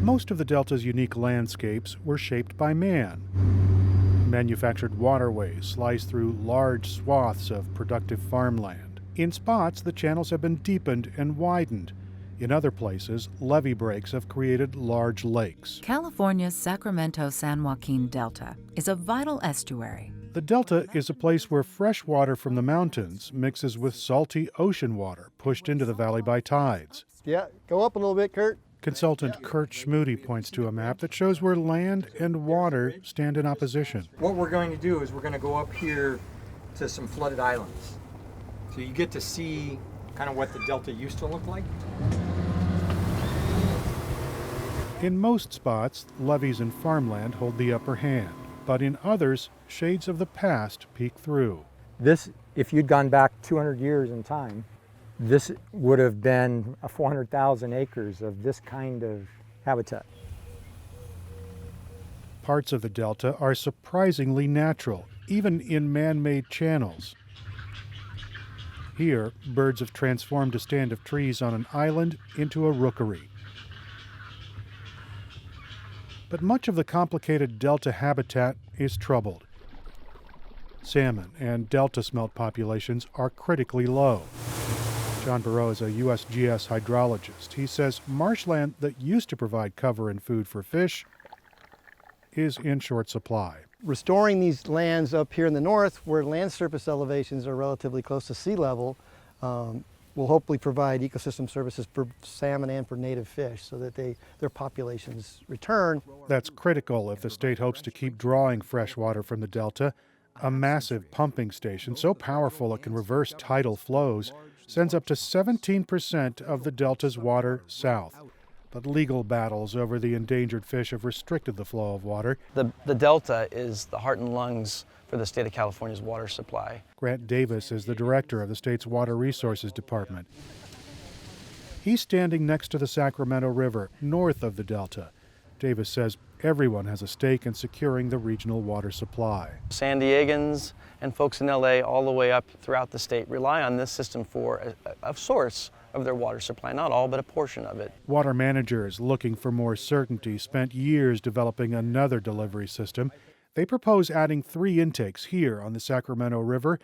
Most of the Delta's unique landscapes were shaped by man. Manufactured waterways slice through large swaths of productive farmland. In spots, the channels have been deepened and widened. In other places, levee breaks have created large lakes. California's Sacramento-San Joaquin Delta is a vital estuary. The Delta is a place where fresh water from the mountains mixes with salty ocean water pushed into the valley by tides. Yeah, go up a little bit, Kurt. Consultant Kurt Schmude points to a map that shows where land and water stand in opposition. What we're going to do is we're going to go up here to some flooded islands. So you get to see kind of what the Delta used to look like. In most spots, levees and farmland hold the upper hand, but in others, shades of the past peek through. This, if you'd gone back 200 years in time, this would have been 400,000 acres of this kind of habitat. Parts of the Delta are surprisingly natural, even in man-made channels. Here, birds have transformed a stand of trees on an island into a rookery. But much of the complicated Delta habitat is troubled. Salmon and Delta smelt populations are critically low. John Burrow is a USGS hydrologist. He says marshland that used to provide cover and food for fish is in short supply. Restoring these lands up here in the north, where land surface elevations are relatively close to sea level, will hopefully provide ecosystem services for salmon and for native fish so that their populations return. That's critical if the state hopes to keep drawing fresh water from the Delta. A massive pumping station so powerful it can reverse tidal flows sends up to 17% of the Delta's water south. But legal battles over the endangered fish have restricted the flow of water. The Delta is the heart and lungs for the state of California's water supply. Grant Davis is the director of the state's Water Resources Department. He's standing next to the Sacramento River, north of the Delta. Davis says everyone has a stake in securing the regional water supply. San Diegans and folks in LA all the way up throughout the state rely on this system for a source of their water supply. Not all, but a portion of it. Water managers looking for more certainty spent years developing another delivery system. They propose adding 3 intakes here on the Sacramento River.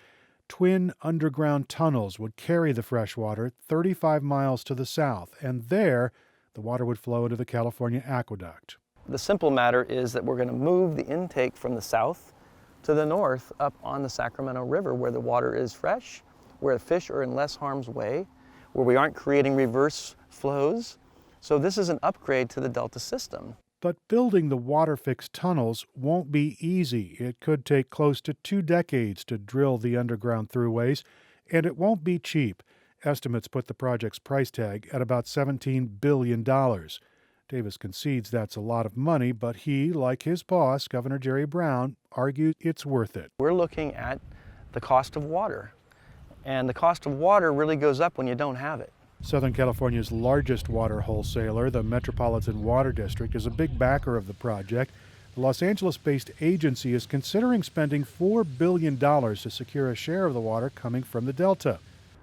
Twin underground tunnels would carry the fresh water 35 miles to the south, and there the water would flow into the California aqueduct. The simple matter is that we're going to move the intake from the south to the north up on the Sacramento River, where the water is fresh, where the fish are in less harm's way, where we aren't creating reverse flows. So this is an upgrade to the Delta system. But building the WaterFix tunnels won't be easy. It could take close to 2 decades to drill the underground throughways, and it won't be cheap. Estimates put the project's price tag at about $17 billion. Davis concedes that's a lot of money, but he, like his boss, Governor Jerry Brown, argues it's worth it. We're looking at the cost of water, and the cost of water really goes up when you don't have it. Southern California's largest water wholesaler, the Metropolitan Water District, is a big backer of the project. The Los Angeles-based agency is considering spending $4 billion to secure a share of the water coming from the Delta.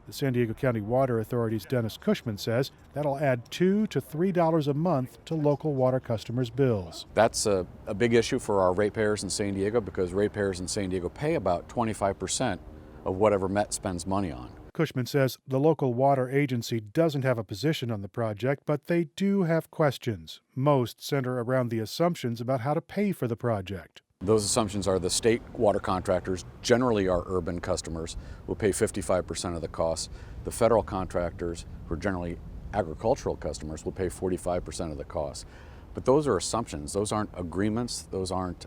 The San Diego County Water Authority's Dennis Cushman says that'll add $2 to $3 a month to local water customers' bills. That's a big issue for our ratepayers in San Diego, because ratepayers in San Diego pay about 25% of whatever Met spends money on. Cushman says the local water agency doesn't have a position on the project, but they do have questions. Most center around the assumptions about how to pay for the project. Those assumptions are the state water contractors, generally our urban customers, will pay 55% of the costs. The federal contractors, who are generally agricultural customers, will pay 45% of the costs. But those are assumptions. Those aren't agreements. Those aren't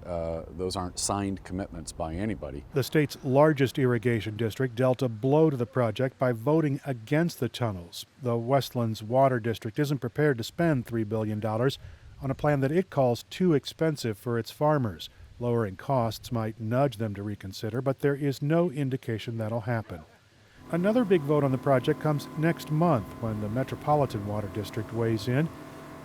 signed commitments by anybody. The state's largest irrigation district dealt a blow to the project by voting against the tunnels. The Westlands Water District isn't prepared to spend $3 billion on a plan that it calls too expensive for its farmers. Lowering costs might nudge them to reconsider, but there is no indication that'll happen. Another big vote on the project comes next month when the Metropolitan Water District weighs in.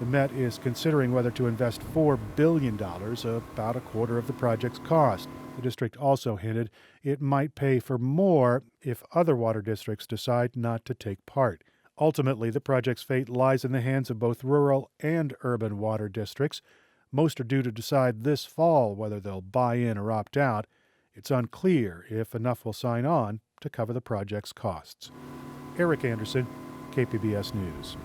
The Met is considering whether to invest $4 billion, about a quarter of the project's cost. The district also hinted it might pay for more if other water districts decide not to take part. Ultimately, the project's fate lies in the hands of both rural and urban water districts. Most are due to decide this fall whether they'll buy in or opt out. It's unclear if enough will sign on to cover the project's costs. Erik Anderson, KPBS News.